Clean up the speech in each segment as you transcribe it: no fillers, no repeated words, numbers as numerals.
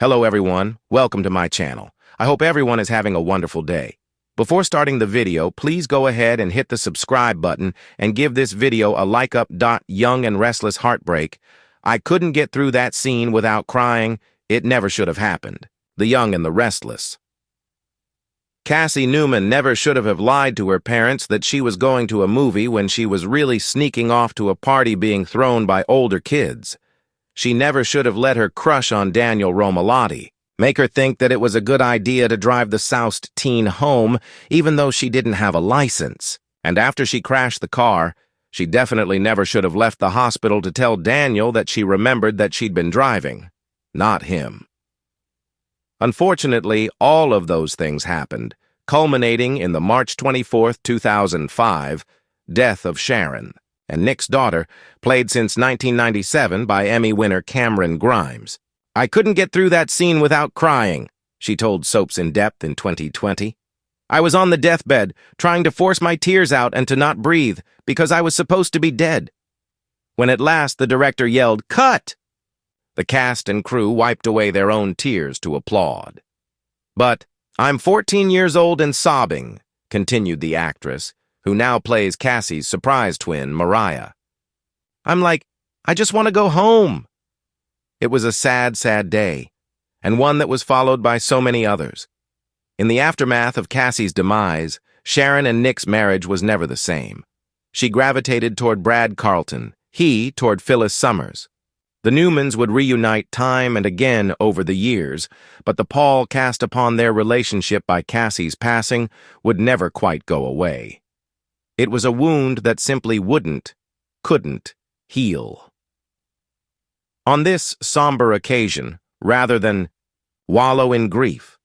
Hello everyone, welcome to my channel. I hope everyone is having a wonderful day. Before starting the video, please go ahead and hit the subscribe button and give this video a like up. Young and Restless Heartbreak. I couldn't get through that scene without crying. It never should have happened. The Young and the Restless. Cassie Newman never should have lied to her parents that she was going to a movie when she was really sneaking off to a party being thrown by older kids. She never should have let her crush on Daniel Romalotti make her think that it was a good idea to drive the soused teen home, even though she didn't have a license. And after she crashed the car, she definitely never should have left the hospital to tell Daniel that she remembered that she'd been driving, not him. Unfortunately, all of those things happened, culminating in the March 24, 2005, death of Sharon, and Nick's daughter, played since 1997 by Emmy winner Cameron Grimes. "I couldn't get through that scene without crying," she told Soaps in Depth in 2020. "I was on the deathbed, trying to force my tears out and to not breathe, because I was supposed to be dead. When at last the director yelled, 'Cut!' the cast and crew wiped away their own tears to applaud. But I'm 14 years old and sobbing," continued the actress, who now plays Cassie's surprise twin, Mariah. "I'm like, I just want to go home." It was a sad, sad day, and one that was followed by so many others. In the aftermath of Cassie's demise, Sharon and Nick's marriage was never the same. She gravitated toward Brad Carlton, he toward Phyllis Summers. The Newmans would reunite time and again over the years, but the pall cast upon their relationship by Cassie's passing would never quite go away. It was a wound that simply couldn't heal. On this somber occasion, rather than wallow in grief,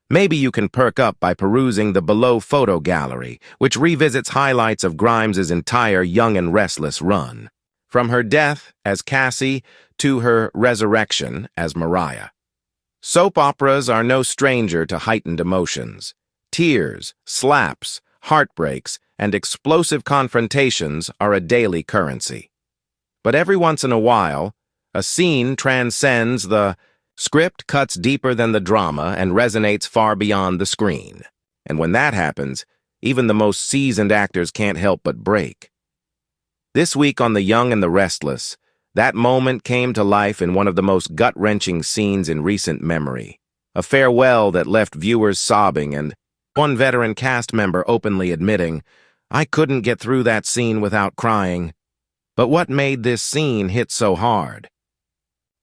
maybe you can perk up by perusing the below photo gallery, which revisits highlights of Grimes's entire Young and Restless run, from her death as Cassie to her resurrection as Mariah. Soap operas are no stranger to heightened emotions. Tears, slaps, heartbreaks, and explosive confrontations are a daily currency. But every once in a while, a scene transcends the script, cuts deeper than the drama, and resonates far beyond the screen. And when that happens, even the most seasoned actors can't help but break. This week on The Young and the Restless, that moment came to life in one of the most gut-wrenching scenes in recent memory. A farewell that left viewers sobbing and one veteran cast member openly admitting, "I couldn't get through that scene without crying." But what made this scene hit so hard?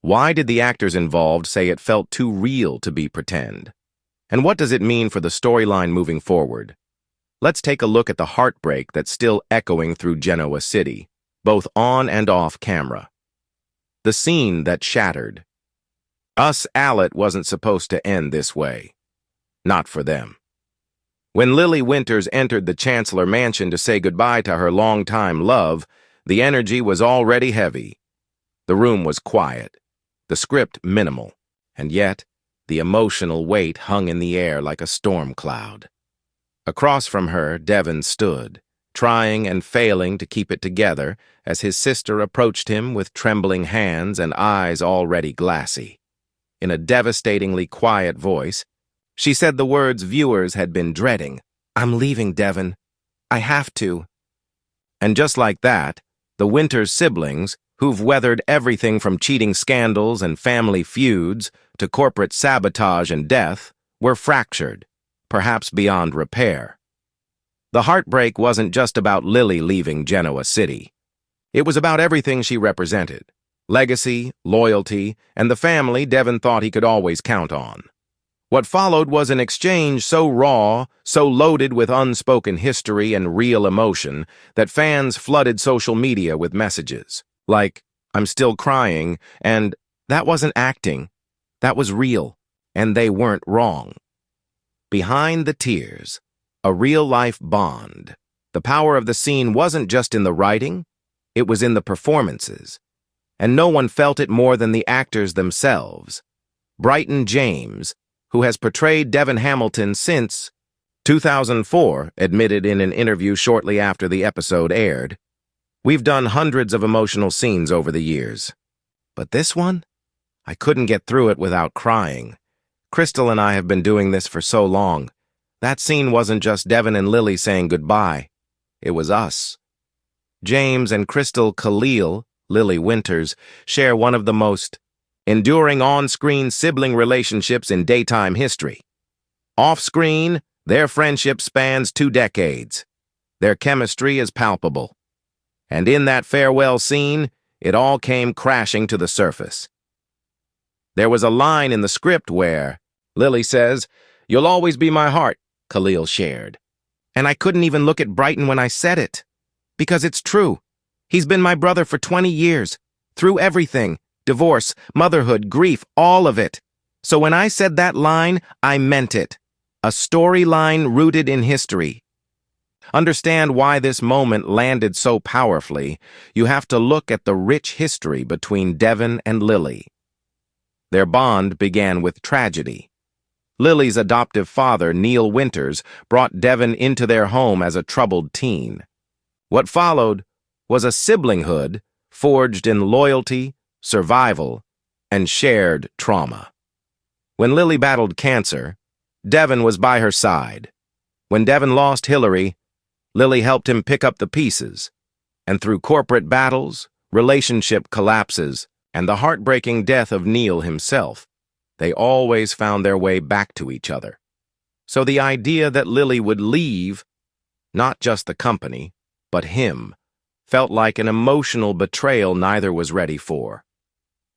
Why did the actors involved say it felt too real to be pretend? And what does it mean for the storyline moving forward? Let's take a look at the heartbreak that's still echoing through Genoa City, both on and off camera. The scene that shattered. Us Allet wasn't supposed to end this way. Not for them. When Lily Winters entered the Chancellor Mansion to say goodbye to her longtime love, the energy was already heavy. The room was quiet, the script minimal, and yet the emotional weight hung in the air like a storm cloud. Across from her, Devon stood, trying and failing to keep it together as his sister approached him with trembling hands and eyes already glassy. In a devastatingly quiet voice, she said the words viewers had been dreading. "I'm leaving, Devon. I have to." And just like that, the Winters siblings, who've weathered everything from cheating scandals and family feuds to corporate sabotage and death, were fractured, perhaps beyond repair. The heartbreak wasn't just about Lily leaving Genoa City. It was about everything she represented: legacy, loyalty, and the family Devon thought he could always count on. What followed was an exchange so raw, so loaded with unspoken history and real emotion, that fans flooded social media with messages like, "I'm still crying," and "That wasn't acting, that was real, and they weren't wrong." Behind the tears, a real-life bond. The power of the scene wasn't just in the writing, it was in the performances. And no one felt it more than the actors themselves. Brighton James, who has portrayed Devon Hamilton since 2004, admitted in an interview shortly after the episode aired, "We've done hundreds of emotional scenes over the years, but this one? I couldn't get through it without crying. Crystal and I have been doing this for so long. That scene wasn't just Devon and Lily saying goodbye. It was us. James and Crystal Khalil, Lily Winters, share one of the most enduring on-screen sibling relationships in daytime history. Off-screen, their friendship spans 2 decades. Their chemistry is palpable. And in that farewell scene, it all came crashing to the surface. There was a line in the script where Lily says, "You'll always be my heart," Khalil shared. And I couldn't even look at Brighton when I said it. Because it's true. He's been my brother for 20 years. Through everything. Divorce, motherhood, grief, all of it. So when I said that line, I meant it. A storyline rooted in history. Understand why this moment landed so powerfully, you have to look at the rich history between Devon and Lily. Their bond began with tragedy. Lily's adoptive father, Neil Winters, brought Devon into their home as a troubled teen. What followed was a siblinghood forged in loyalty, survival, and shared trauma. When Lily battled cancer, Devon was by her side. When Devon lost Hillary, Lily helped him pick up the pieces. And through corporate battles, relationship collapses, and the heartbreaking death of Neil himself, they always found their way back to each other. So the idea that Lily would leave, not just the company, but him, felt like an emotional betrayal neither was ready for.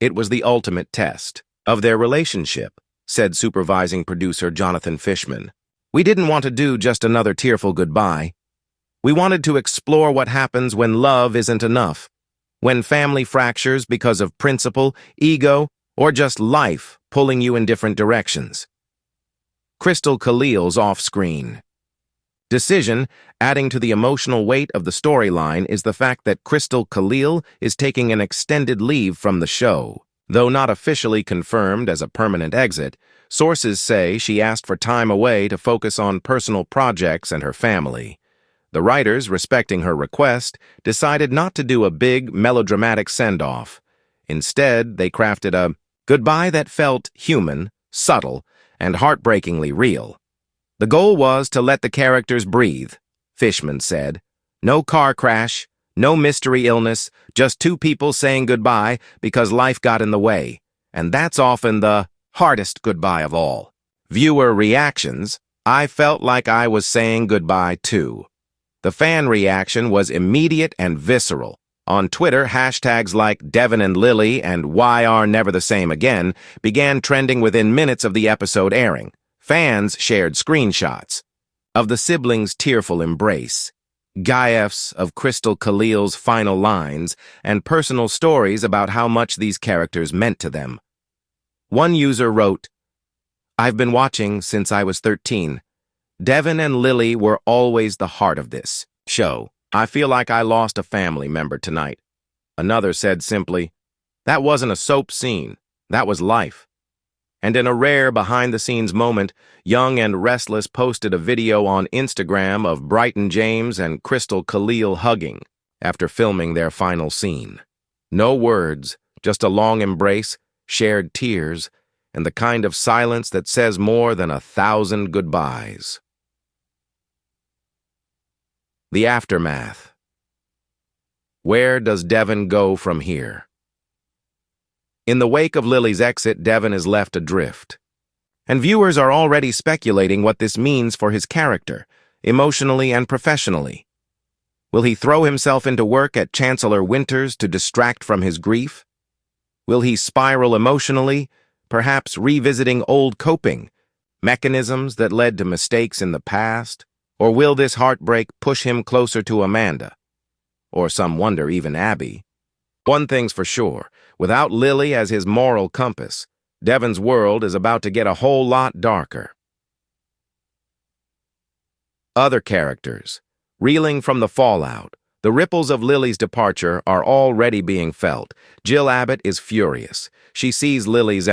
It was the ultimate test of their relationship, said supervising producer Jonathan Fishman. We didn't want to do just another tearful goodbye. We wanted to explore what happens when love isn't enough, when family fractures because of principle, ego, or just life pulling you in different directions. Crystal Khalil's off-screen decision, adding to the emotional weight of the storyline, is the fact that Crystal Khalil is taking an extended leave from the show. Though not officially confirmed as a permanent exit, sources say she asked for time away to focus on personal projects and her family. The writers, respecting her request, decided not to do a big, melodramatic send-off. Instead, they crafted a goodbye that felt human, subtle, and heartbreakingly real. The goal was to let the characters breathe, Fishman said. No car crash, no mystery illness, just 2 people saying goodbye because life got in the way. And that's often the hardest goodbye of all. Viewer reactions, I felt like I was saying goodbye too. The fan reaction was immediate and visceral. On Twitter, hashtags like Devon and Lily and Why Are Never the Same Again began trending within minutes of the episode airing. Fans shared screenshots of the siblings' tearful embrace, gifs of Crystal Khalil's final lines, and personal stories about how much these characters meant to them. One user wrote, "I've been watching since I was 13. Devon and Lily were always the heart of this show. I feel like I lost a family member tonight." Another said simply, "That wasn't a soap scene. That was life." And in a rare behind-the-scenes moment, Young and Restless posted a video on Instagram of Brighton James and Crystal Khalil hugging after filming their final scene. No words, just a long embrace, shared tears, and the kind of silence that says more than 1,000 goodbyes. The aftermath. Where does Devon go from here? In the wake of Lily's exit, Devon is left adrift. And viewers are already speculating what this means for his character, emotionally and professionally. Will he throw himself into work at Chancellor Winters to distract from his grief? Will he spiral emotionally, perhaps revisiting old coping mechanisms that led to mistakes in the past? Or will this heartbreak push him closer to Amanda? Or some wonder even Abby? One thing's for sure, without Lily as his moral compass, Devon's world is about to get a whole lot darker. Other characters. Reeling from the fallout, the ripples of Lily's departure are already being felt. Jill Abbott is furious. She sees Lily's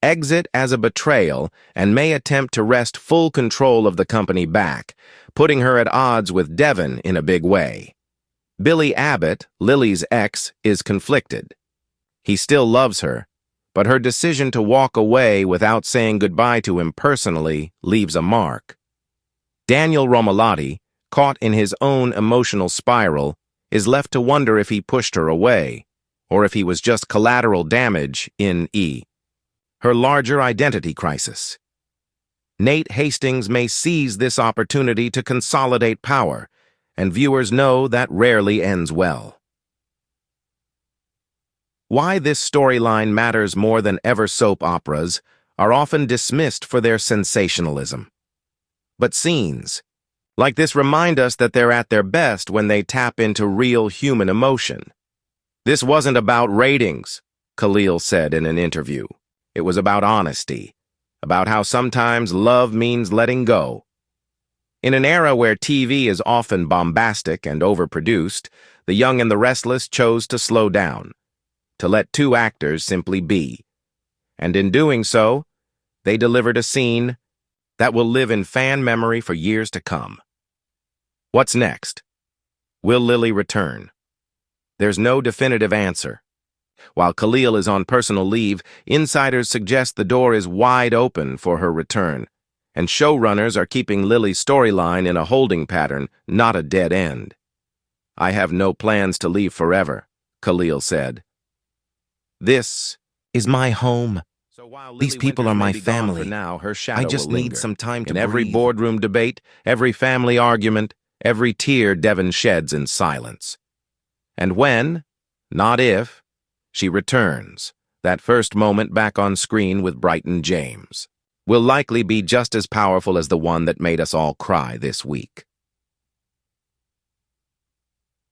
exit as a betrayal and may attempt to wrest full control of the company back, putting her at odds with Devon in a big way. Billy Abbott, Lily's ex, is conflicted. He still loves her, but her decision to walk away without saying goodbye to him personally leaves a mark. Daniel Romalotti, caught in his own emotional spiral, is left to wonder if he pushed her away, or if he was just collateral damage in her larger identity crisis. Nate Hastings may seize this opportunity to consolidate power, and viewers know that rarely ends well. Why this storyline matters more than ever. Soap operas are often dismissed for their sensationalism. But scenes like this remind us that they're at their best when they tap into real human emotion. "This wasn't about ratings," Khalil said in an interview. "It was about honesty, about how sometimes love means letting go." In an era where TV is often bombastic and overproduced, The Young and the Restless chose to slow down, to let two actors simply be. And in doing so, they delivered a scene that will live in fan memory for years to come. What's next? Will Lily return? There's no definitive answer. While Khalil is on personal leave, insiders suggest the door is wide open for her return, and showrunners are keeping Lily's storyline in a holding pattern, not a dead end. "I have no plans to leave forever," Khalil said. "This is my home. These people are my family. I just need some time to breathe." In every boardroom debate, every family argument, every tear Devon sheds in silence. And when, not if, she returns, that first moment back on screen with Brighton James will likely be just as powerful as the one that made us all cry this week.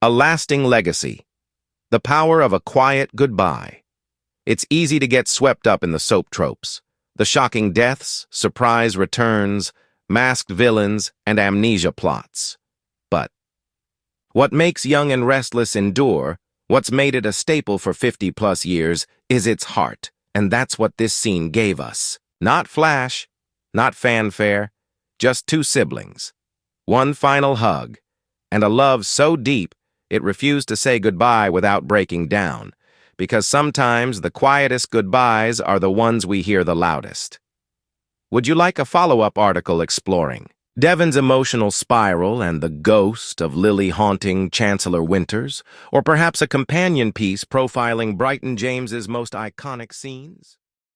A lasting legacy. The power of a quiet goodbye. It's easy to get swept up in the soap tropes. The shocking deaths, surprise returns, masked villains, and amnesia plots. But what makes Young and Restless endure, what's made it a staple for 50-plus years, is its heart, and that's what this scene gave us. Not flash, not fanfare, just two siblings, one final hug, and a love so deep it refused to say goodbye without breaking down, because sometimes the quietest goodbyes are the ones we hear the loudest. Would you like a follow-up article exploring Devon's emotional spiral and the ghost of Lily haunting Chancellor Winters, or perhaps a companion piece profiling Brighton James's most iconic scenes?